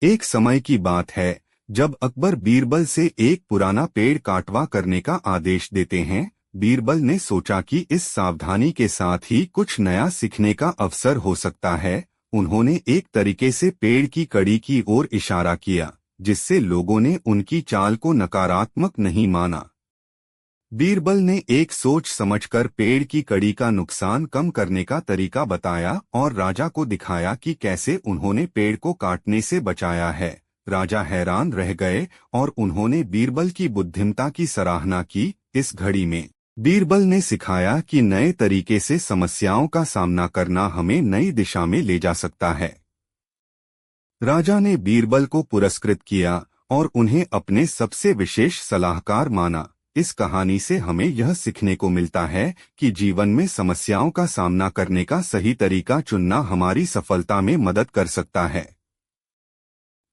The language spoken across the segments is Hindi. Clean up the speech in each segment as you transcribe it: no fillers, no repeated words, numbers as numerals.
एक समय की बात है जब अकबर बीरबल से एक पुराना पेड़ काटवा करने का आदेश देते हैं। बीरबल ने सोचा कि इस सावधानी के साथ ही कुछ नया सीखने का अवसर हो सकता है। उन्होंने एक तरीके से पेड़ की कड़ी की ओर इशारा किया, जिससे लोगों ने उनकी चाल को नकारात्मक नहीं माना। बीरबल ने एक सोच समझकर पेड़ की कड़ी का नुकसान कम करने का तरीका बताया और राजा को दिखाया कि कैसे उन्होंने पेड़ को काटने से बचाया है। राजा हैरान रह गए और उन्होंने बीरबल की बुद्धिमत्ता की सराहना की। इस घड़ी में बीरबल ने सिखाया कि नए तरीके से समस्याओं का सामना करना हमें नई दिशा में ले जा सकता है। राजा ने बीरबल को पुरस्कृत किया और उन्हें अपने सबसे विशेष सलाहकार माना। इस कहानी से हमें यह सीखने को मिलता है कि जीवन में समस्याओं का सामना करने का सही तरीका चुनना हमारी सफलता में मदद कर सकता है।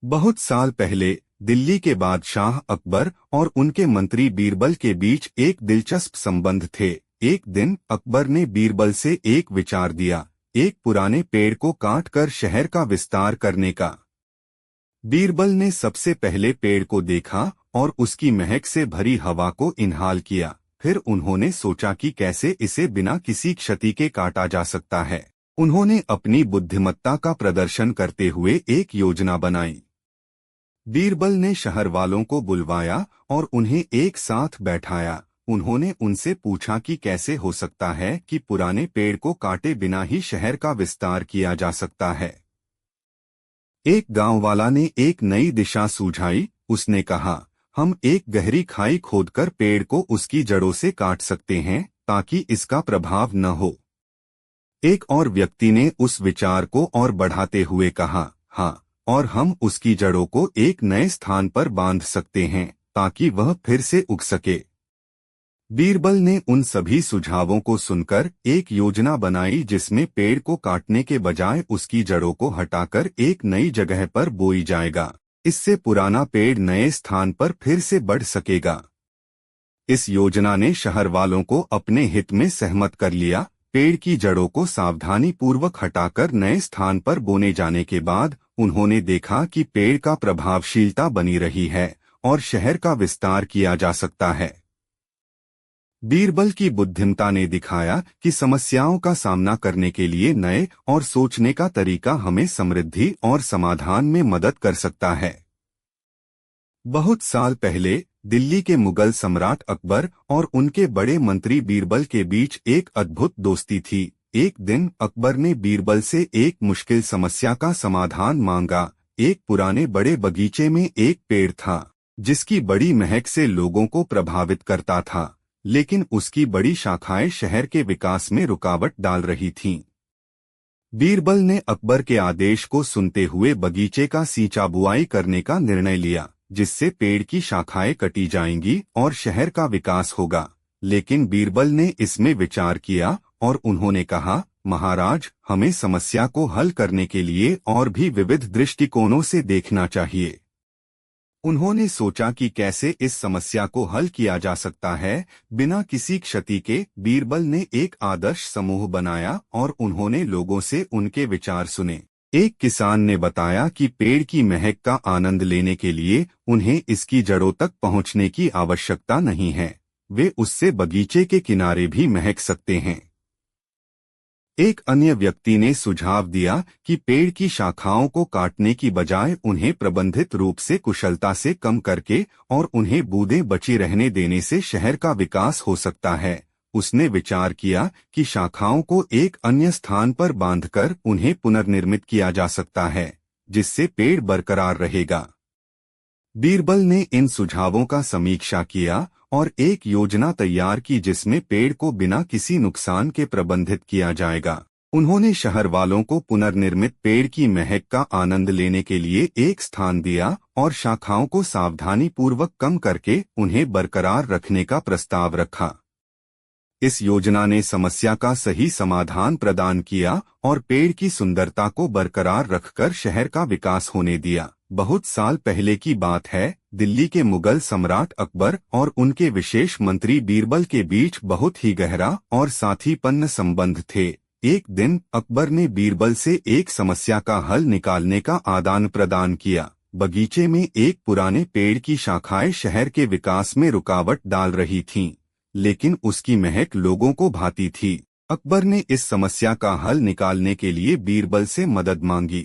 बहुत साल पहले दिल्ली के बादशाह अकबर और उनके मंत्री बीरबल के बीच एक दिलचस्प संबंध थे। एक दिन अकबर ने बीरबल से एक विचार दिया, एक पुराने पेड़ को काटकर शहर का विस्तार करने का। बीरबल ने सबसे पहले पेड़ को देखा और उसकी महक से भरी हवा को इन्हाल किया। फिर उन्होंने सोचा कि कैसे इसे बिना किसी क्षति के काटा जा सकता है। उन्होंने अपनी बुद्धिमत्ता का प्रदर्शन करते हुए एक योजना बनाई। बीरबल ने शहर वालों को बुलवाया और उन्हें एक साथ बैठाया। उन्होंने उनसे पूछा कि कैसे हो सकता है कि पुराने पेड़ को काटे बिना ही शहर का विस्तार किया जा सकता है। एक गांव वाला ने एक नई दिशा सुझाई। उसने कहा, हम एक गहरी खाई खोदकर पेड़ को उसकी जड़ों से काट सकते हैं ताकि इसका प्रभाव न हो। एक और व्यक्ति ने उस विचार को और बढ़ाते हुए कहा, हाँ, और हम उसकी जड़ों को एक नए स्थान पर बांध सकते हैं ताकि वह फिर से उग सके। बीरबल ने उन सभी सुझावों को सुनकर एक योजना बनाई जिसमें पेड़ को काटने के बजाय उसकी जड़ों को हटाकर एक नई जगह पर बोई जाएगा। इससे पुराना पेड़ नए स्थान पर फिर से बढ़ सकेगा। इस योजना ने शहर वालों को अपने हित में सहमत कर लिया। पेड़ की जड़ों को सावधानी पूर्वक हटाकर नए स्थान पर बोने जाने के बाद उन्होंने देखा कि पेड़ का प्रभावशीलता बनी रही है और शहर का विस्तार किया जा सकता है। बीरबल की बुद्धिमत्ता ने दिखाया कि समस्याओं का सामना करने के लिए नए और सोचने का तरीका हमें समृद्धि और समाधान में मदद कर सकता है। बहुत साल पहले दिल्ली के मुगल सम्राट अकबर और उनके बड़े मंत्री बीरबल के बीच एक अद्भुत दोस्ती थी। एक दिन अकबर ने बीरबल से एक मुश्किल समस्या का समाधान मांगा। एक पुराने बड़े बगीचे में एक पेड़ था जिसकी बड़ी महक से लोगों को प्रभावित करता था, लेकिन उसकी बड़ी शाखाएं शहर के विकास में रुकावट डाल रही थीं। बीरबल ने अकबर के आदेश को सुनते हुए बगीचे का सींचा बुआई करने का निर्णय लिया, जिससे पेड़ की शाखाएं कटी जाएंगी और शहर का विकास होगा। लेकिन बीरबल ने इसमें विचार किया और उन्होंने कहा, महाराज, हमें समस्या को हल करने के लिए और भी विविध दृष्टिकोणों से देखना चाहिए। उन्होंने सोचा कि कैसे इस समस्या को हल किया जा सकता है बिना किसी क्षति के। बीरबल ने एक आदर्श समूह बनाया और उन्होंने लोगों से उनके विचार सुने। एक किसान ने बताया कि पेड़ की महक का आनंद लेने के लिए उन्हें इसकी जड़ों तक पहुंचने की आवश्यकता नहीं है, वे उससे बगीचे के किनारे भी महक सकते हैं। एक अन्य व्यक्ति ने सुझाव दिया कि पेड़ की शाखाओं को काटने की बजाय उन्हें प्रबंधित रूप से कुशलता से कम करके और उन्हें बूंदें बची रहने देने से शहर का विकास हो सकता है। उसने विचार किया कि शाखाओं को एक अन्य स्थान पर बांधकर उन्हें पुनर्निर्मित किया जा सकता है, जिससे पेड़ बरकरार रहेगा। बीरबल ने इन सुझावों का समीक्षा किया और एक योजना तैयार की जिसमें पेड़ को बिना किसी नुकसान के प्रबंधित किया जाएगा। उन्होंने शहर वालों को पुनर्निर्मित पेड़ की महक का आनंद लेने के लिए एक स्थान दिया और शाखाओं को सावधानी पूर्वक कम करके उन्हें बरकरार रखने का प्रस्ताव रखा। इस योजना ने समस्या का सही समाधान प्रदान किया और पेड़ की सुंदरता को बरकरार रखकर शहर का विकास होने दिया। बहुत साल पहले की बात है, दिल्ली के मुगल सम्राट अकबर और उनके विशेष मंत्री बीरबल के बीच बहुत ही गहरा और साथीपन्न संबंध थे। एक दिन अकबर ने बीरबल से एक समस्या का हल निकालने का आदान प्रदान किया। बगीचे में एक पुराने पेड़ की शाखाएं शहर के विकास में रुकावट डाल रही थीं, लेकिन उसकी महक लोगों को भाती थी। अकबर ने इस समस्या का हल निकालने के लिए बीरबल से मदद मांगी।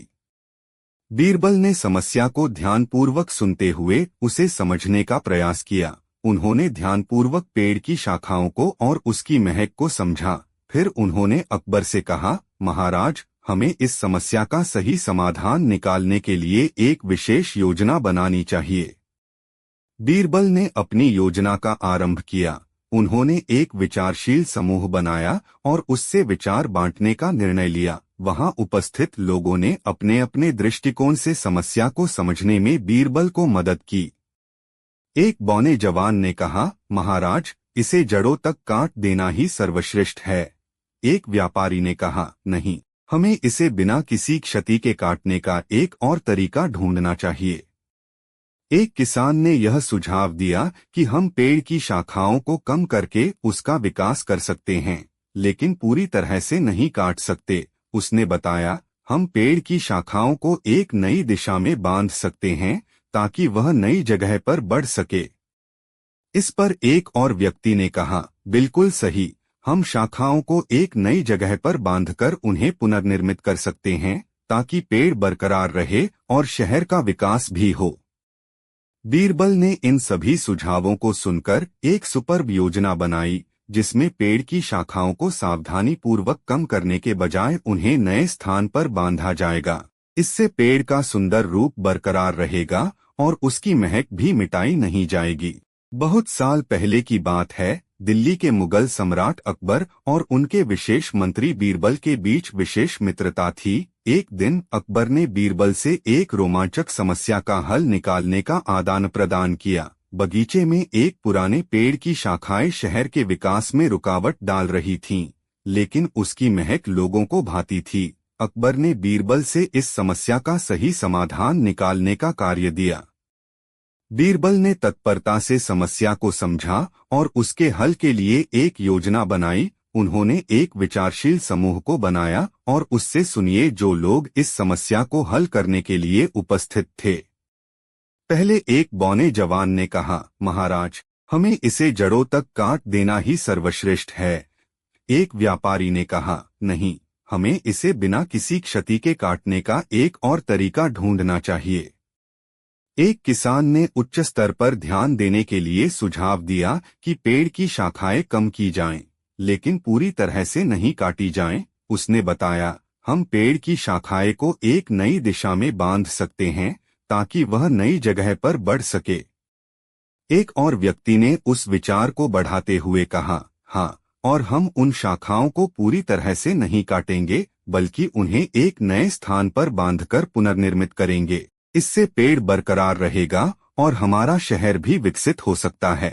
बीरबल ने समस्या को ध्यानपूर्वक सुनते हुए उसे समझने का प्रयास किया। उन्होंने ध्यानपूर्वक पेड़ की शाखाओं को और उसकी महक को समझा। फिर उन्होंने अकबर से कहा, महाराज, हमें इस समस्या का सही समाधान निकालने के लिए एक विशेष योजना बनानी चाहिए। बीरबल ने अपनी योजना का आरंभ किया। उन्होंने एक विचारशील समूह बनाया और उससे विचार बांटने का निर्णय लिया। वहां उपस्थित लोगों ने अपने अपने दृष्टिकोण से समस्या को समझने में बीरबल को मदद की। एक बौने जवान ने कहा, महाराज, इसे जड़ों तक काट देना ही सर्वश्रेष्ठ है। एक व्यापारी ने कहा, नहीं, हमें इसे बिना किसी क्षति के काटने का एक और तरीका ढूंढना चाहिए। एक किसान ने यह सुझाव दिया कि हम पेड़ की शाखाओं को कम करके उसका विकास कर सकते हैं, लेकिन पूरी तरह से नहीं काट सकते। उसने बताया, हम पेड़ की शाखाओं को एक नई दिशा में बांध सकते हैं ताकि वह नई जगह पर बढ़ सके। इस पर एक और व्यक्ति ने कहा, बिल्कुल सही, हम शाखाओं को एक नई जगह पर बांधकर उन्हें पुनर्निर्मित कर सकते हैं ताकि पेड़ बरकरार रहे और शहर का विकास भी हो। बीरबल ने इन सभी सुझावों को सुनकर एक सुपर्ब योजना बनाई, जिसमें पेड़ की शाखाओं को सावधानी पूर्वक कम करने के बजाय उन्हें नए स्थान पर बांधा जाएगा। इससे पेड़ का सुंदर रूप बरकरार रहेगा और उसकी महक भी मिटाई नहीं जाएगी। बहुत साल पहले की बात है। दिल्ली के मुगल सम्राट अकबर और उनके विशेष मंत्री बीरबल के बीच विशेष मित्रता थी। एक दिन अकबर ने बीरबल से एक रोमांचक समस्या का हल निकालने का आदान प्रदान किया। बगीचे में एक पुराने पेड़ की शाखाएं शहर के विकास में रुकावट डाल रही थीं, लेकिन उसकी महक लोगों को भाती थी। अकबर ने बीरबल से इस समस्या का सही समाधान निकालने का कार्य दिया। बीरबल ने तत्परता से समस्या को समझा और उसके हल के लिए एक योजना बनाई। उन्होंने एक विचारशील समूह को बनाया और उससे सुनिए जो लोग इस समस्या को हल करने के लिए उपस्थित थे। पहले एक बौने जवान ने कहा, महाराज, हमें इसे जड़ों तक काट देना ही सर्वश्रेष्ठ है। एक व्यापारी ने कहा, नहीं, हमें इसे बिना किसी क्षति के काटने का एक और तरीका ढूंढना चाहिए। एक किसान ने उच्च स्तर पर ध्यान देने के लिए सुझाव दिया कि पेड़ की शाखाएं कम की जाएं, लेकिन पूरी तरह से नहीं काटी जाएं। उसने बताया, हम पेड़ की शाखाएं को एक नई दिशा में बांध सकते हैं ताकि वह नई जगह पर बढ़ सके। एक और व्यक्ति ने उस विचार को बढ़ाते हुए कहा, हाँ, और हम उन शाखाओं को पूरी तरह से नहीं काटेंगे, बल्कि उन्हें एक नए स्थान पर बांधकर पुनर्निर्मित करेंगे। इससे पेड़ बरकरार रहेगा और हमारा शहर भी विकसित हो सकता है।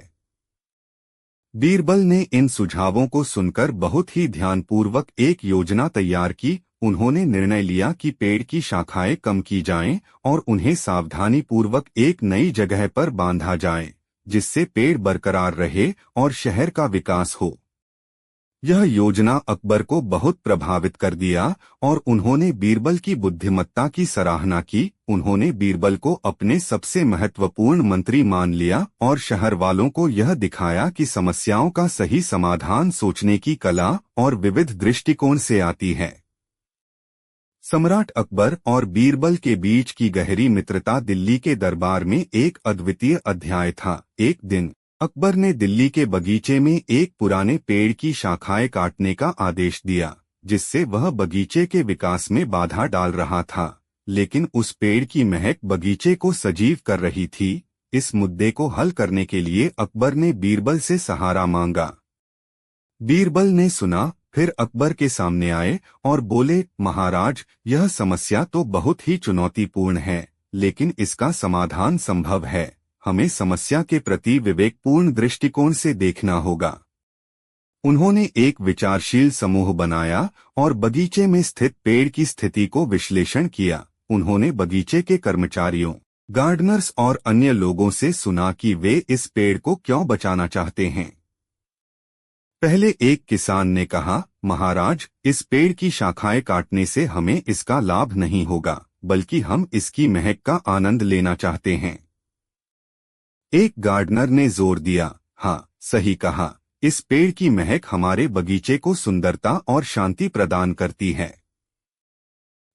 बीरबल ने इन सुझावों को सुनकर बहुत ही ध्यानपूर्वक एक योजना तैयार की। उन्होंने निर्णय लिया कि पेड़ की शाखाएं कम की जाएं और उन्हें सावधानी पूर्वक एक नई जगह पर बांधा जाए, जिससे पेड़ बरकरार रहे और शहर का विकास हो। यह योजना अकबर को बहुत प्रभावित कर दिया और उन्होंने बीरबल की बुद्धिमत्ता की सराहना की। उन्होंने बीरबल को अपने सबसे महत्वपूर्ण मंत्री मान लिया और शहर वालों को यह दिखाया कि समस्याओं का सही समाधान सोचने की कला और विविध दृष्टिकोण से आती है। सम्राट अकबर और बीरबल के बीच की गहरी मित्रता दिल्ली के दरबार में एक अद्वितीय अध्याय था। एक दिन अकबर ने दिल्ली के बगीचे में एक पुराने पेड़ की शाखाएं काटने का आदेश दिया, जिससे वह बगीचे के विकास में बाधा डाल रहा था। लेकिन उस पेड़ की महक बगीचे को सजीव कर रही थी। इस मुद्दे को हल करने के लिए अकबर ने बीरबल से सहारा मांगा। बीरबल ने सुना, फिर अकबर के सामने आए और बोले, महाराज, यह समस्या तो बहुत ही चुनौतीपूर्ण है, लेकिन इसका समाधान संभव है। हमें समस्या के प्रति विवेकपूर्ण दृष्टिकोण से देखना होगा। उन्होंने एक विचारशील समूह बनाया और बगीचे में स्थित पेड़ की स्थिति को विश्लेषण किया। उन्होंने बगीचे के कर्मचारियों, गार्डनर्स और अन्य लोगों से सुना कि वे इस पेड़ को क्यों बचाना चाहते हैं। पहले एक किसान ने कहा, महाराज, इस पेड़ की शाखाएं काटने से हमें इसका लाभ नहीं होगा। बल्कि हम इसकी महक का आनंद लेना चाहते हैं। एक गार्डनर ने जोर दिया, हाँ, सही कहा, इस पेड़ की महक हमारे बगीचे को सुंदरता और शांति प्रदान करती है।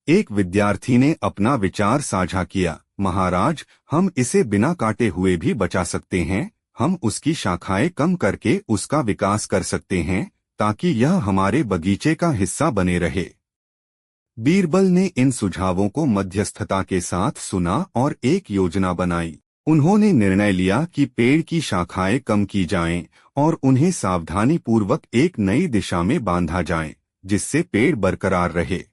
एक विद्यार्थी ने अपना विचार साझा किया, महाराज, हम इसे बिना काटे हुए भी बचा सकते हैं। हम उसकी शाखाएं कम करके उसका विकास कर सकते हैं ताकि यह हमारे बगीचे का हिस्सा बने रहे। बीरबल ने इन सुझावों को मध्यस्थता के साथ सुना और एक योजना बनाई। उन्होंने निर्णय लिया कि पेड़ की शाखाएं कम की जाएं और उन्हें सावधानी पूर्वक एक नई दिशा में बांधा जाए, जिससे पेड़ बरकरार रहे।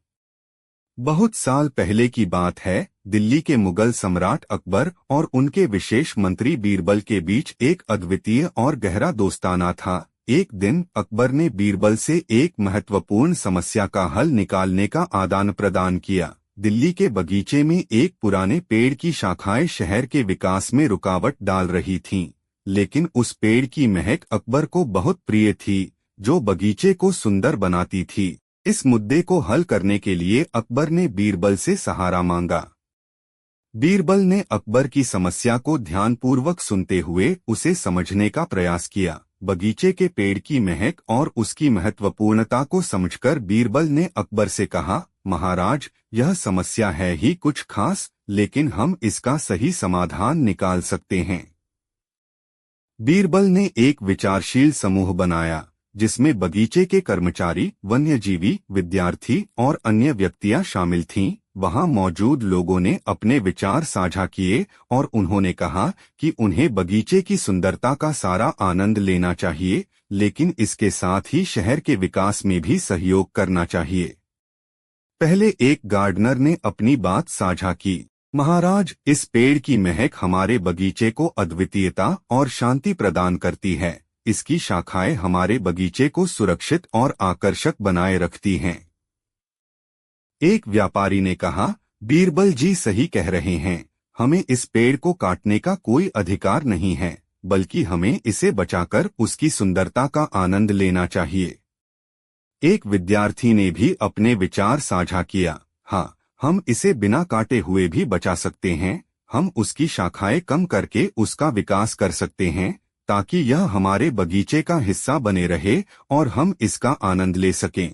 बहुत साल पहले की बात है। दिल्ली के मुगल सम्राट अकबर और उनके विशेष मंत्री बीरबल के बीच एक अद्वितीय और गहरा दोस्ताना था। एक दिन अकबर ने बीरबल से एक महत्वपूर्ण समस्या का हल निकालने का आदान प्रदान किया। दिल्ली के बगीचे में एक पुराने पेड़ की शाखाएं शहर के विकास में रुकावट डाल रही थीं, लेकिन उस पेड़ की महक अकबर को बहुत प्रिय थी, जो बगीचे को सुंदर बनाती थी। इस मुद्दे को हल करने के लिए अकबर ने बीरबल से सहारा मांगा। बीरबल ने अकबर की समस्या को ध्यानपूर्वक सुनते हुए उसे समझने का प्रयास किया। बगीचे के पेड़ की महक और उसकी महत्वपूर्णता को समझकर बीरबल ने अकबर से कहा, महाराज, यह समस्या है ही कुछ खास, लेकिन हम इसका सही समाधान निकाल सकते हैं। बीरबल ने एक विचारशील समूह बनाया, जिसमें बगीचे के कर्मचारी, वन्यजीवी, विद्यार्थी और अन्य व्यक्तियां शामिल थीं। वहां मौजूद लोगों ने अपने विचार साझा किए और उन्होंने कहा कि उन्हें बगीचे की सुंदरता का सारा आनंद लेना चाहिए, लेकिन इसके साथ ही शहर के विकास में भी सहयोग करना चाहिए। पहले एक गार्डनर ने अपनी बात साझा की, महाराज, इस पेड़ की महक हमारे बगीचे को अद्वितीयता और शांति प्रदान करती है। इसकी शाखाएं हमारे बगीचे को सुरक्षित और आकर्षक बनाए रखती हैं। एक व्यापारी ने कहा, बीरबल जी सही कह रहे हैं, हमें इस पेड़ को काटने का कोई अधिकार नहीं है, बल्कि हमें इसे बचाकर उसकी सुंदरता का आनंद लेना चाहिए। एक विद्यार्थी ने भी अपने विचार साझा किया, हाँ, हम इसे बिना काटे हुए भी बचा सकते हैं। हम उसकी शाखाएं कम करके उसका विकास कर सकते हैं ताकि यह हमारे बगीचे का हिस्सा बने रहे और हम इसका आनंद ले सकें।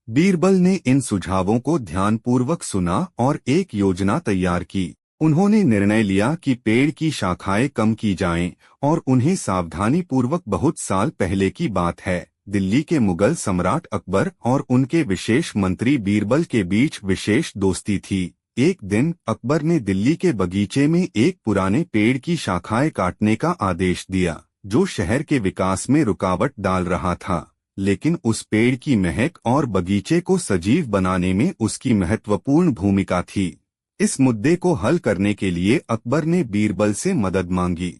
बीरबल ने इन सुझावों को ध्यानपूर्वक सुना और एक योजना तैयार की। उन्होंने निर्णय लिया कि पेड़ की शाखाएं कम की जाएं और उन्हें सावधानी पूर्वक बहुत साल पहले की बात है। दिल्ली के मुगल सम्राट अकबर और उनके विशेष मंत्री बीरबल के बीच विशेष दोस्ती थी। एक दिन अकबर ने दिल्ली के बगीचे में एक पुराने पेड़ की शाखाएं काटने का आदेश दिया, जो शहर के विकास में रुकावट डाल रहा था, लेकिन उस पेड़ की महक और बगीचे को सजीव बनाने में उसकी महत्वपूर्ण भूमिका थी। इस मुद्दे को हल करने के लिए अकबर ने बीरबल से मदद मांगी।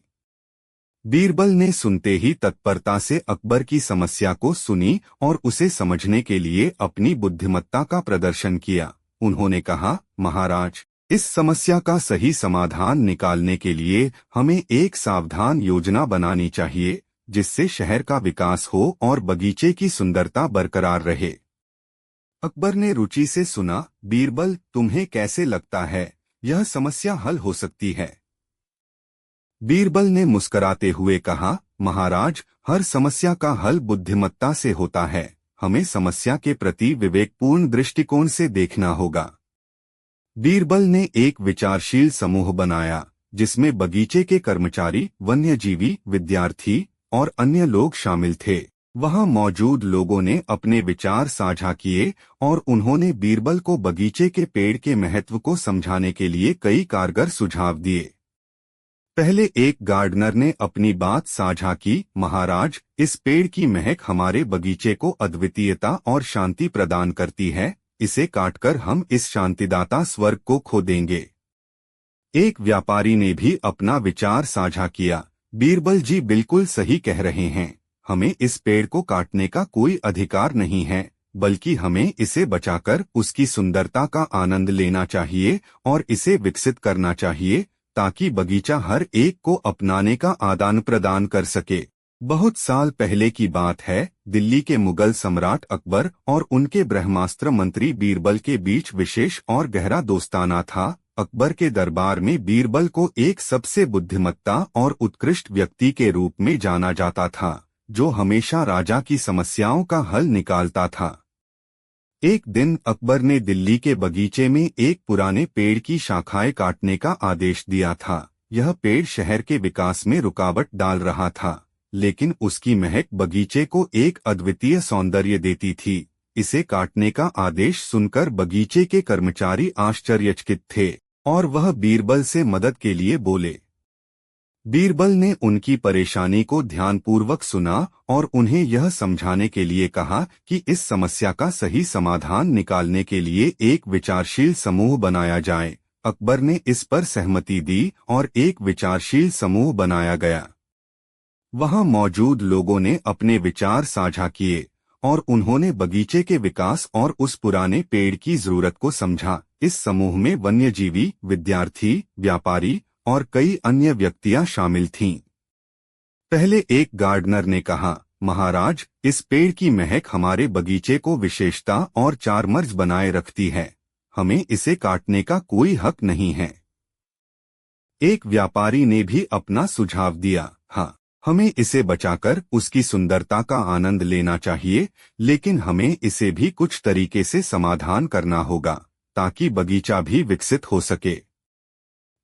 बीरबल ने सुनते ही तत्परता से अकबर की समस्या को सुनी और उसे समझने के लिए अपनी बुद्धिमत्ता का प्रदर्शन किया। उन्होंने कहा, महाराज, इस समस्या का सही समाधान निकालने के लिए हमें एक सावधान योजना बनानी चाहिए, जिससे शहर का विकास हो और बगीचे की सुंदरता बरकरार रहे। अकबर ने रुचि से सुना, बीरबल, तुम्हें कैसे लगता है, यह समस्या हल हो सकती है? बीरबल ने मुस्कुराते हुए कहा, महाराज, हर समस्या का हल बुद्धिमत्ता से होता है। हमें समस्या के प्रति विवेकपूर्ण दृष्टिकोण से देखना होगा। बीरबल ने एक विचारशील समूह बनाया, जिसमें बगीचे के कर्मचारी, वन्यजीवी, विद्यार्थी और अन्य लोग शामिल थे। वहां मौजूद लोगों ने अपने विचार साझा किए और उन्होंने बीरबल को बगीचे के पेड़ के महत्व को समझाने के लिए कई कारगर सुझाव दिए। पहले एक गार्डनर ने अपनी बात साझा की, महाराज, इस पेड़ की महक हमारे बगीचे को अद्वितीयता और शांति प्रदान करती है। इसे काटकर हम इस शांतिदाता स्वर्ग को खो देंगे। एक व्यापारी ने भी अपना विचार साझा किया, बीरबल जी बिल्कुल सही कह रहे हैं, हमें इस पेड़ को काटने का कोई अधिकार नहीं है, बल्कि हमें इसे बचाकर उसकी सुंदरता का आनंद लेना चाहिए और इसे विकसित करना चाहिए ताकि बगीचा हर एक को अपनाने का आदान प्रदान कर सके। बहुत साल पहले की बात है। दिल्ली के मुगल सम्राट अकबर और उनके ब्रह्मास्त्र मंत्री बीरबल के बीच विशेष और गहरा दोस्ताना था। अकबर के दरबार में बीरबल को एक सबसे बुद्धिमत्ता और उत्कृष्ट व्यक्ति के रूप में जाना जाता था, जो हमेशा राजा की समस्याओं का हल निकालता था। एक दिन अकबर ने दिल्ली के बगीचे में एक पुराने पेड़ की शाखाएं काटने का आदेश दिया था। यह पेड़ शहर के विकास में रुकावट डाल रहा था, लेकिन उसकी महक बगीचे को एक अद्वितीय सौंदर्य देती थी। इसे काटने का आदेश सुनकर बगीचे के कर्मचारी आश्चर्यचकित थे और वह बीरबल से मदद के लिए बोले। बीरबल ने उनकी परेशानी को ध्यानपूर्वक सुना और उन्हें यह समझाने के लिए कहा कि इस समस्या का सही समाधान निकालने के लिए एक विचारशील समूह बनाया जाए। अकबर ने इस पर सहमति दी और एक विचारशील समूह बनाया गया। वहां मौजूद लोगों ने अपने विचार साझा किए और उन्होंने बगीचे के विकास और उस पुराने पेड़ की जरूरत को समझा। इस समूह में वन्यजीवी, विद्यार्थी, व्यापारी और कई अन्य व्यक्तियां शामिल थीं। पहले एक गार्डनर ने कहा, महाराज, इस पेड़ की महक हमारे बगीचे को विशेषता और चारमर्ज बनाए रखती है। हमें इसे काटने का कोई हक नहीं है। एक व्यापारी ने भी अपना सुझाव दिया, हाँ, हमें इसे बचाकर उसकी सुंदरता का आनंद लेना चाहिए, लेकिन हमें इसे भी कुछ तरीके से समाधान करना होगा ताकि बगीचा भी विकसित हो सके।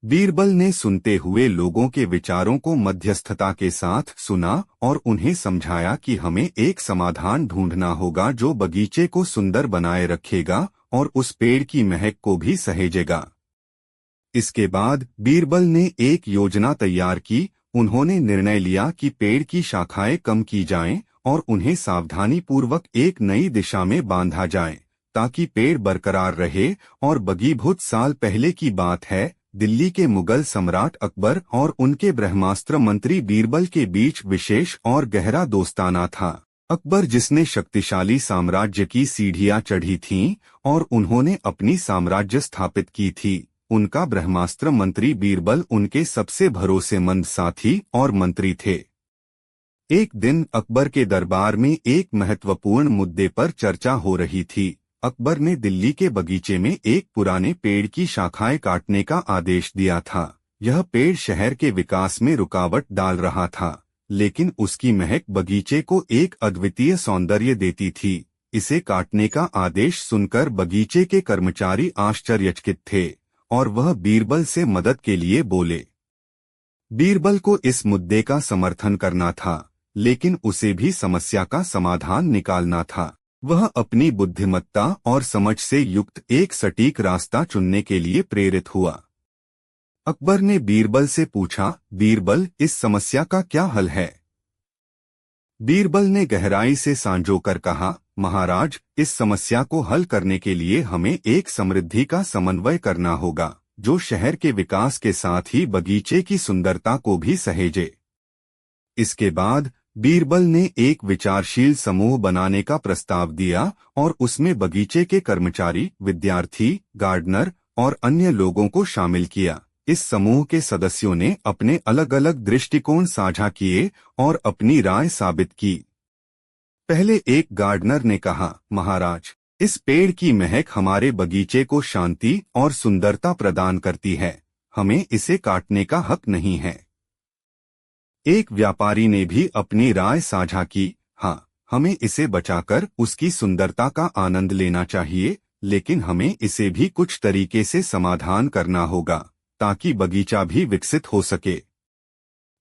बीरबल ने सुनते हुए लोगों के विचारों को मध्यस्थता के साथ सुना और उन्हें समझाया कि हमें एक समाधान ढूंढना होगा जो बगीचे को सुंदर बनाए रखेगा और उस पेड़ की महक को भी सहेजेगा। इसके बाद बीरबल ने एक योजना तैयार की। उन्होंने निर्णय लिया कि पेड़ की शाखाएं कम की जाएं और उन्हें सावधानी पूर्वक एक नई दिशा में बांधा जाए ताकि पेड़ बरकरार रहे। और बहुत साल पहले की बात है, दिल्ली के मुगल सम्राट अकबर और उनके ब्रह्मास्त्र मंत्री बीरबल के बीच विशेष और गहरा दोस्ताना था। अकबर, जिसने शक्तिशाली साम्राज्य की सीढ़ियां चढ़ी थीं और उन्होंने अपनी साम्राज्य स्थापित की थी, उनका ब्रह्मास्त्र मंत्री बीरबल उनके सबसे भरोसेमंद साथी और मंत्री थे। एक दिन अकबर के दरबार में एक महत्वपूर्ण मुद्दे पर चर्चा हो रही थी। अकबर ने दिल्ली के बगीचे में एक पुराने पेड़ की शाखाएं काटने का आदेश दिया था। यह पेड़ शहर के विकास में रुकावट डाल रहा था, लेकिन उसकी महक बगीचे को एक अद्वितीय सौंदर्य देती थी। इसे काटने का आदेश सुनकर बगीचे के कर्मचारी आश्चर्यचकित थे और वह बीरबल से मदद के लिए बोले। बीरबल को इस मुद्दे का समर्थन करना था, लेकिन उसे भी समस्या का समाधान निकालना था। वह अपनी बुद्धिमत्ता और समझ से युक्त एक सटीक रास्ता चुनने के लिए प्रेरित हुआ। अकबर ने बीरबल से पूछा, बीरबल, इस समस्या का क्या हल है? बीरबल ने गहराई से सांजोकर कहा, महाराज, इस समस्या को हल करने के लिए हमें एक समृद्धि का समन्वय करना होगा जो शहर के विकास के साथ ही बगीचे की सुंदरता को भी सहेजे। इसके बाद बीरबल ने एक विचारशील समूह बनाने का प्रस्ताव दिया और उसमें बगीचे के कर्मचारी, विद्यार्थी, गार्डनर और अन्य लोगों को शामिल किया। इस समूह के सदस्यों ने अपने अलग अलग दृष्टिकोण साझा किए और अपनी राय साबित की। पहले एक गार्डनर ने कहा, महाराज, इस पेड़ की महक हमारे बगीचे को शांति और सुंदरता प्रदान करती है। हमें इसे काटने का हक नहीं है। एक व्यापारी ने भी अपनी राय साझा की, हाँ, हमें इसे बचाकर उसकी सुंदरता का आनंद लेना चाहिए, लेकिन हमें इसे भी कुछ तरीके से समाधान करना होगा ताकि बगीचा भी विकसित हो सके।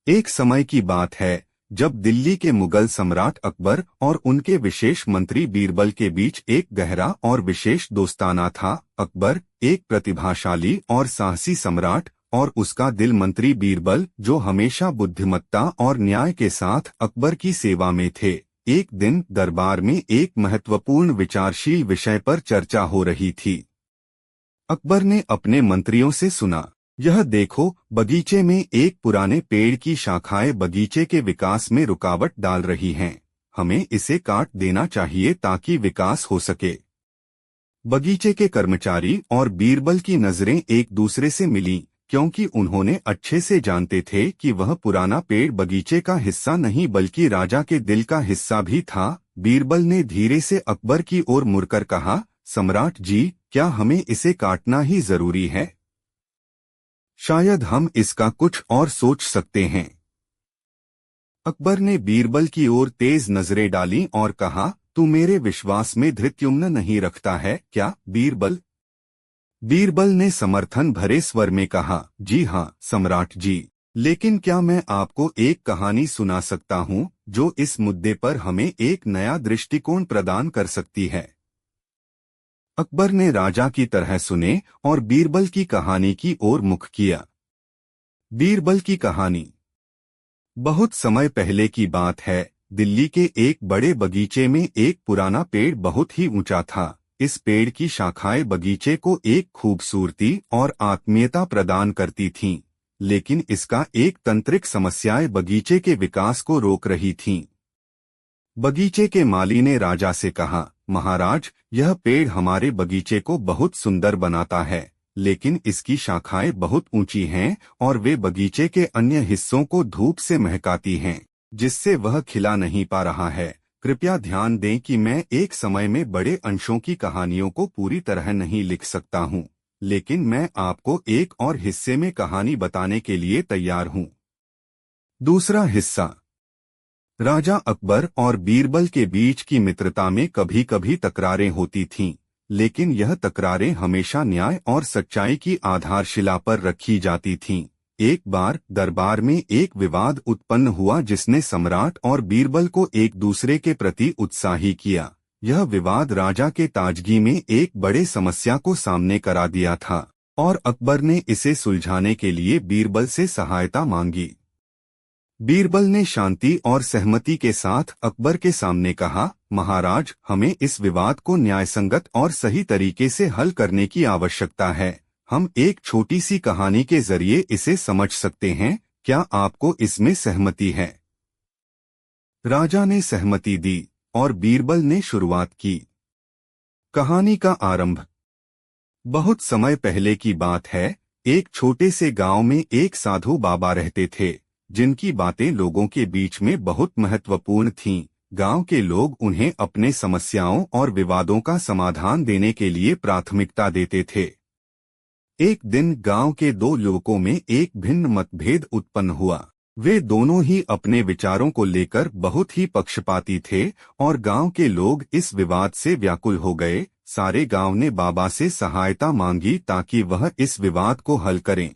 एक समय की बात है जब दिल्ली के मुगल सम्राट अकबर और उनके विशेष मंत्री बीरबल के बीच एक गहरा और विशेष दोस्ताना था। अकबर एक प्रतिभाशाली और साहसी सम्राट और उसका दिल मंत्री बीरबल, जो हमेशा बुद्धिमत्ता और न्याय के साथ अकबर की सेवा में थे। एक दिन दरबार में एक महत्वपूर्ण विचारशील विषय पर चर्चा हो रही थी। अकबर ने अपने मंत्रियों से सुना, यह देखो, बगीचे में एक पुराने पेड़ की शाखाएं बगीचे के विकास में रुकावट डाल रही हैं। हमें इसे काट देना चाहिए ताकि विकास हो सके। बगीचे के कर्मचारी और बीरबल की नजरें एक दूसरे से मिलीं। क्योंकि उन्होंने अच्छे से जानते थे कि वह पुराना पेड़ बगीचे का हिस्सा नहीं बल्कि राजा के दिल का हिस्सा भी था। बीरबल ने धीरे से अकबर की ओर मुड़कर कहा, सम्राट जी, क्या हमें इसे काटना ही जरूरी है? शायद हम इसका कुछ और सोच सकते हैं। अकबर ने बीरबल की ओर तेज नजरें डाली और कहा, तू मेरे विश्वास में धृत्युम्न नहीं रखता है क्या बीरबल? बीरबल ने समर्थन भरे स्वर में कहा, जी हाँ सम्राट जी, लेकिन क्या मैं आपको एक कहानी सुना सकता हूँ जो इस मुद्दे पर हमें एक नया दृष्टिकोण प्रदान कर सकती है। अकबर ने राजा की तरह सुने और बीरबल की कहानी की ओर मुख किया। बीरबल की कहानी। बहुत समय पहले की बात है। दिल्ली के एक बड़े बगीचे में एक पुराना पेड़ बहुत ही ऊंचा था। इस पेड़ की शाखाएं बगीचे को एक खूबसूरती और आत्मीयता प्रदान करती थीं, लेकिन इसका एक तंत्रिक समस्याएं बगीचे के विकास को रोक रही थीं। बगीचे के माली ने राजा से कहा, महाराज, यह पेड़ हमारे बगीचे को बहुत सुंदर बनाता है, लेकिन इसकी शाखाएं बहुत ऊंची हैं और वे बगीचे के अन्य हिस्सों को धूप से महकाती हैं, जिससे वह खिला नहीं पा रहा है। कृपया ध्यान दें कि मैं एक समय में बड़े अंशों की कहानियों को पूरी तरह नहीं लिख सकता हूं, लेकिन मैं आपको एक और हिस्से में कहानी बताने के लिए तैयार हूं। दूसरा हिस्सा। राजा अकबर और बीरबल के बीच की मित्रता में कभी कभी तकरारें होती थीं, लेकिन यह तकरारें हमेशा न्याय और सच्चाई की आधारशिला पर रखी जाती थीं। एक बार दरबार में एक विवाद उत्पन्न हुआ जिसने सम्राट और बीरबल को एक दूसरे के प्रति उत्साही किया। यह विवाद राजा के ताजगी में एक बड़े समस्या को सामने करा दिया था और अकबर ने इसे सुलझाने के लिए बीरबल से सहायता मांगी। बीरबल ने शांति और सहमति के साथ अकबर के सामने कहा, महाराज, हमें इस विवाद को न्यायसंगत और सही तरीके से हल करने की आवश्यकता है। हम एक छोटी सी कहानी के जरिए इसे समझ सकते हैं। क्या आपको इसमें सहमति है? राजा ने सहमति दी और बीरबल ने शुरुआत की। कहानी का आरंभ। बहुत समय पहले की बात है। एक छोटे से गांव में एक साधु बाबा रहते थे, जिनकी बातें लोगों के बीच में बहुत महत्वपूर्ण थीं। गांव के लोग उन्हें अपने समस्याओं और विवादों का समाधान देने के लिए प्राथमिकता देते थे। एक दिन गांव के दो युवकों में एक भिन्न मतभेद उत्पन्न हुआ। वे दोनों ही अपने विचारों को लेकर बहुत ही पक्षपाती थे और गांव के लोग इस विवाद से व्याकुल हो गए। सारे गांव ने बाबा से सहायता मांगी ताकि वह इस विवाद को हल करें।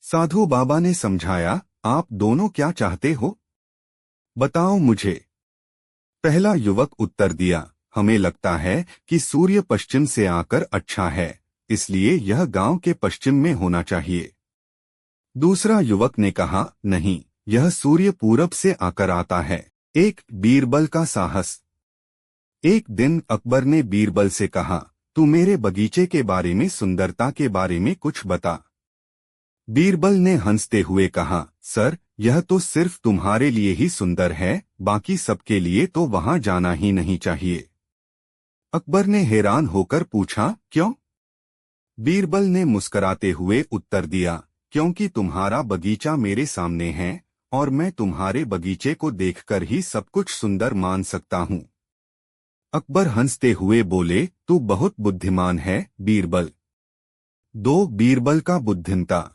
साधु बाबा ने समझाया, आप दोनों क्या चाहते हो? बताओ मुझे। पहला युवक उत्तर दिया, हमें लगता है कि सूर्य पश्चिम से आकर अच्छा है, इसलिए यह गांव के पश्चिम में होना चाहिए। दूसरा युवक ने कहा, नहीं, यह सूर्य पूरब से आकर आता है। एक बीरबल का साहस। एक दिन अकबर ने बीरबल से कहा, तू मेरे बगीचे के बारे में, सुंदरता के बारे में कुछ बता। बीरबल ने हंसते हुए कहा, सर, यह तो सिर्फ तुम्हारे लिए ही सुंदर है, बाकी सबके लिए तो वहां जाना ही नहीं चाहिए। अकबर ने हैरान होकर पूछा, क्यों? बीरबल ने मुस्कराते हुए उत्तर दिया, क्योंकि तुम्हारा बगीचा मेरे सामने है और मैं तुम्हारे बगीचे को देखकर ही सब कुछ सुंदर मान सकता हूँ। अकबर हंसते हुए बोले, तू बहुत बुद्धिमान है बीरबल। 2 बीरबल का बुद्धिमता।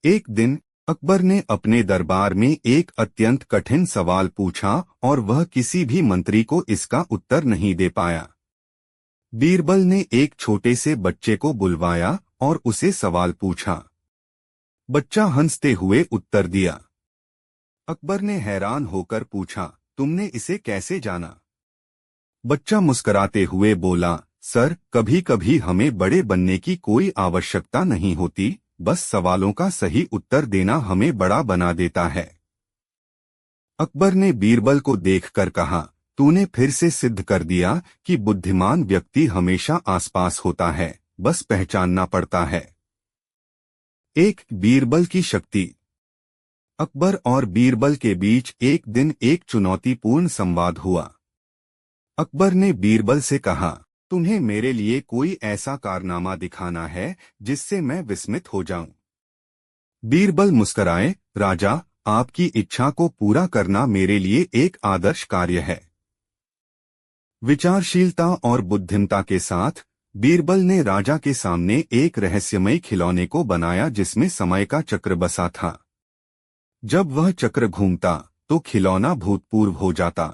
एक दिन अकबर ने अपने दरबार में एक अत्यंत कठिन सवाल पूछा और वह किसी भी मंत्री को इसका उत्तर नहीं दे पाया। बीरबल ने एक छोटे से बच्चे को बुलवाया और उसे सवाल पूछा। बच्चा हंसते हुए उत्तर दिया। अकबर ने हैरान होकर पूछा, तुमने इसे कैसे जाना? बच्चा मुस्कुराते हुए बोला, सर, कभी कभी हमें बड़े बनने की कोई आवश्यकता नहीं होती, बस सवालों का सही उत्तर देना हमें बड़ा बना देता है। अकबर ने बीरबल को देखकर कहा, तूने फिर से सिद्ध कर दिया कि बुद्धिमान व्यक्ति हमेशा आसपास होता है, बस पहचानना पड़ता है। एक बीरबल की शक्ति। अकबर और बीरबल के बीच एक दिन एक चुनौतीपूर्ण संवाद हुआ। अकबर ने बीरबल से कहा, तुम्हें मेरे लिए कोई ऐसा कारनामा दिखाना है जिससे मैं विस्मित हो जाऊं। बीरबल मुस्कराए, राजा, आपकी इच्छा को पूरा करना मेरे लिए एक आदर्श कार्य है। विचारशीलता और बुद्धिमता के साथ बीरबल ने राजा के सामने एक रहस्यमयी खिलौने को बनाया जिसमें समय का चक्र बसा था। जब वह चक्र घूमता तो खिलौना भूतपूर्व हो जाता।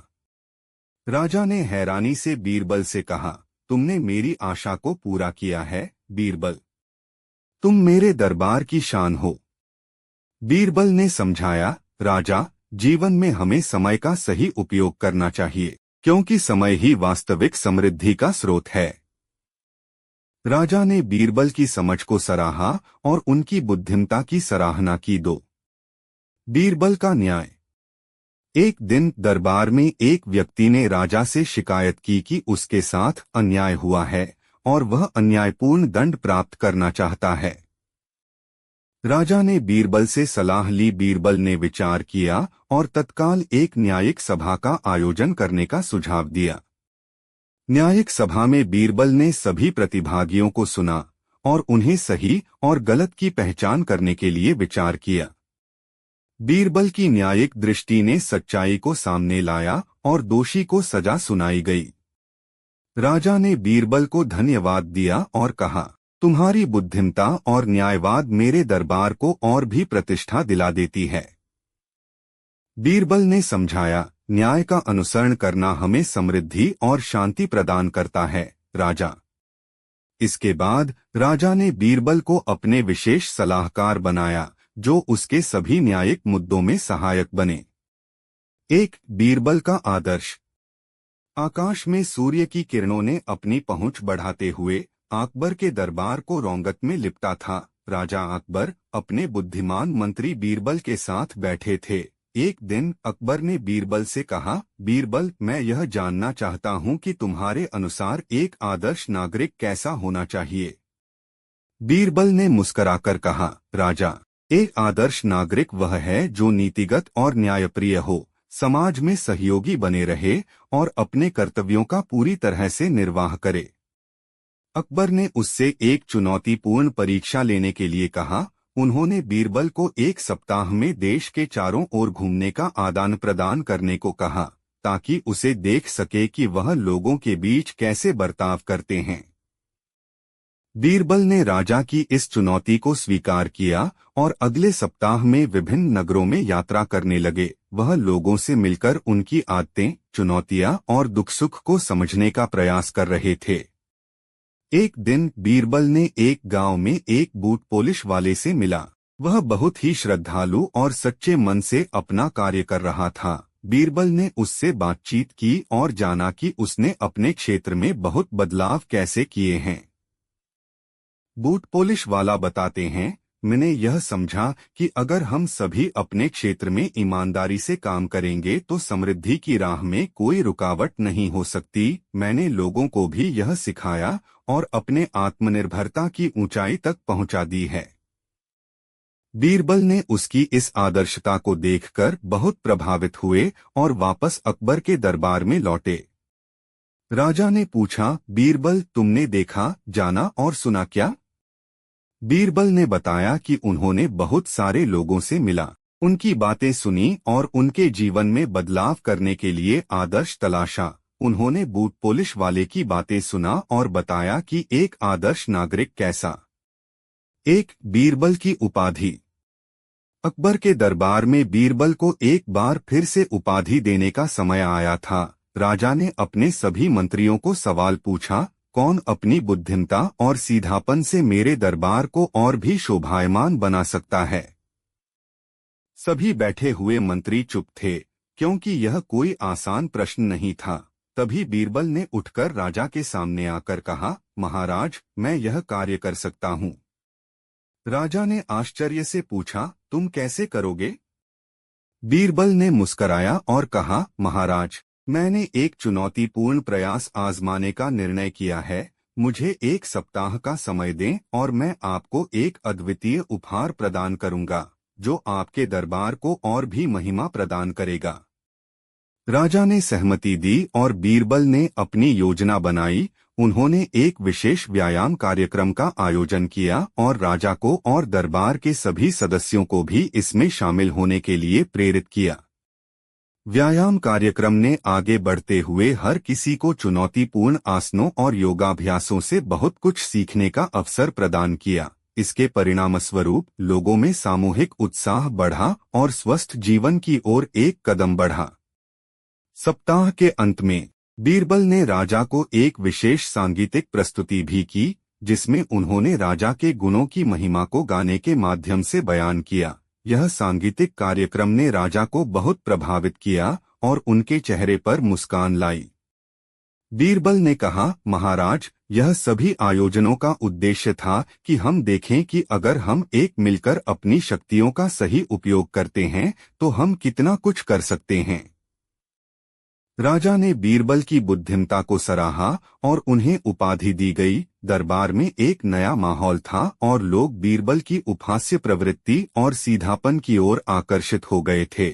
राजा ने हैरानी से बीरबल से कहा, तुमने मेरी आशा को पूरा किया है बीरबल। तुम मेरे दरबार की शान हो। बीरबल ने समझाया, राजा, जीवन में हमें समय का सही उपयोग करना चाहिए, क्योंकि समय ही वास्तविक समृद्धि का स्रोत है। राजा ने बीरबल की समझ को सराहा और उनकी बुद्धिमता की सराहना की। बीरबल का न्याय। एक दिन दरबार में एक व्यक्ति ने राजा से शिकायत की कि उसके साथ अन्याय हुआ है और वह अन्यायपूर्ण दंड प्राप्त करना चाहता है। राजा ने बीरबल से सलाह ली। बीरबल ने विचार किया और तत्काल एक न्यायिक सभा का आयोजन करने का सुझाव दिया। न्यायिक सभा में बीरबल ने सभी प्रतिभागियों को सुना और उन्हें सही और गलत की पहचान करने के लिए विचार किया। बीरबल की न्यायिक दृष्टि ने सच्चाई को सामने लाया और दोषी को सजा सुनाई गई। राजा ने बीरबल को धन्यवाद दिया और कहा, तुम्हारी बुद्धिमता और न्यायवाद मेरे दरबार को और भी प्रतिष्ठा दिला देती है। बीरबल ने समझाया, न्याय का अनुसरण करना हमें समृद्धि और शांति प्रदान करता है, राजा। इसके बाद राजा ने बीरबल को अपने विशेष सलाहकार बनाया, जो उसके सभी न्यायिक मुद्दों में सहायक बने। एक बीरबल का आदर्श। आकाश में सूर्य की किरणों ने अपनी पहुंच बढ़ाते हुए अकबर के दरबार को रौनक में लिपटा था। राजा अकबर अपने बुद्धिमान मंत्री बीरबल के साथ बैठे थे। एक दिन अकबर ने बीरबल से कहा, बीरबल, मैं यह जानना चाहता हूं कि तुम्हारे अनुसार एक आदर्श नागरिक कैसा होना चाहिए। बीरबल ने मुस्कुराकर कहा, राजा, एक आदर्श नागरिक वह है जो नीतिगत और न्यायप्रिय हो, समाज में सहयोगी बने रहे और अपने कर्तव्यों का पूरी तरह से निर्वाह करे। अकबर ने उससे एक चुनौतीपूर्ण परीक्षा लेने के लिए कहा। उन्होंने बीरबल को एक सप्ताह में देश के चारों ओर घूमने का आदान प्रदान करने को कहा, ताकि उसे देख सके कि वह लोगों के बीच कैसे बर्ताव करते हैं। बीरबल ने राजा की इस चुनौती को स्वीकार किया और अगले सप्ताह में विभिन्न नगरों में यात्रा करने लगे। वह लोगों से मिलकर उनकी आदतें, चुनौतियां और दुख सुख को समझने का प्रयास कर रहे थे। एक दिन बीरबल ने एक गांव में एक बूट पॉलिश वाले से मिला। वह बहुत ही श्रद्धालु और सच्चे मन से अपना कार्य कर रहा था। बीरबल ने उससे बातचीत की और जाना कि उसने अपने क्षेत्र में बहुत बदलाव कैसे किए हैं। बूट पॉलिश वाला बताते हैं, मैंने यह समझा कि अगर हम सभी अपने क्षेत्र में ईमानदारी से काम करेंगे तो समृद्धि की राह में कोई रुकावट नहीं हो सकती। मैंने लोगों को भी यह सिखाया और अपने आत्मनिर्भरता की ऊंचाई तक पहुंचा दी है। बीरबल ने उसकी इस आदर्शता को देखकर बहुत प्रभावित हुए और वापस अकबर के दरबार में लौटे। राजा ने पूछा, बीरबल, तुमने देखा, जाना और सुना क्या? बीरबल ने बताया कि उन्होंने बहुत सारे लोगों से मिला, उनकी बातें सुनी और उनके जीवन में बदलाव करने के लिए आदर्श तलाशा। उन्होंने बूट पॉलिश वाले की बातें सुना और बताया कि एक आदर्श नागरिक कैसा। एक बीरबल की उपाधि। अकबर के दरबार में बीरबल को एक बार फिर से उपाधि देने का समय आया था। राजा ने अपने सभी मंत्रियों को सवाल पूछा, कौन अपनी बुद्धिमता और सीधापन से मेरे दरबार को और भी शोभायमान बना सकता है? सभी बैठे हुए मंत्री चुप थे, क्योंकि यह कोई आसान प्रश्न नहीं था। तभी बीरबल ने उठकर राजा के सामने आकर कहा, महाराज, मैं यह कार्य कर सकता हूँ। राजा ने आश्चर्य से पूछा, तुम कैसे करोगे? बीरबल ने मुस्कराया और कहा, महाराज, मैंने एक चुनौतीपूर्ण प्रयास आजमाने का निर्णय किया है। मुझे एक सप्ताह का समय दें और मैं आपको एक अद्वितीय उपहार प्रदान करूंगा, जो आपके दरबार को और भी महिमा प्रदान करेगा। राजा ने सहमति दी और बीरबल ने अपनी योजना बनाई उन्होंने एक विशेष व्यायाम कार्यक्रम का आयोजन किया और राजा को और दरबार के सभी सदस्यों को भी इसमें शामिल होने के लिए प्रेरित किया। व्यायाम कार्यक्रम ने आगे बढ़ते हुए हर किसी को चुनौतीपूर्ण आसनों और योगाभ्यासों से बहुत कुछ सीखने का अवसर प्रदान किया। इसके परिणामस्वरूप लोगों में सामूहिक उत्साह बढ़ा और स्वस्थ जीवन की ओर एक कदम बढ़ा। सप्ताह के अंत में बीरबल ने राजा को एक विशेष सांगीतिक प्रस्तुति भी की, जिसमें उन्होंने राजा के गुणों की महिमा को गाने के माध्यम से बयान किया। यह सांगीतिक कार्यक्रम ने राजा को बहुत प्रभावित किया और उनके चेहरे पर मुस्कान लाई। बीरबल ने कहा, महाराज, यह सभी आयोजनों का उद्देश्य था कि हम देखें कि अगर हम एक मिलकर अपनी शक्तियों का सही उपयोग करते हैं तो हम कितना कुछ कर सकते हैं। राजा ने बीरबल की बुद्धिमत्ता को सराहा और उन्हें उपाधि दी गई। दरबार में एक नया माहौल था और लोग बीरबल की उपहास्य प्रवृत्ति और सीधापन की ओर आकर्षित हो गए थे।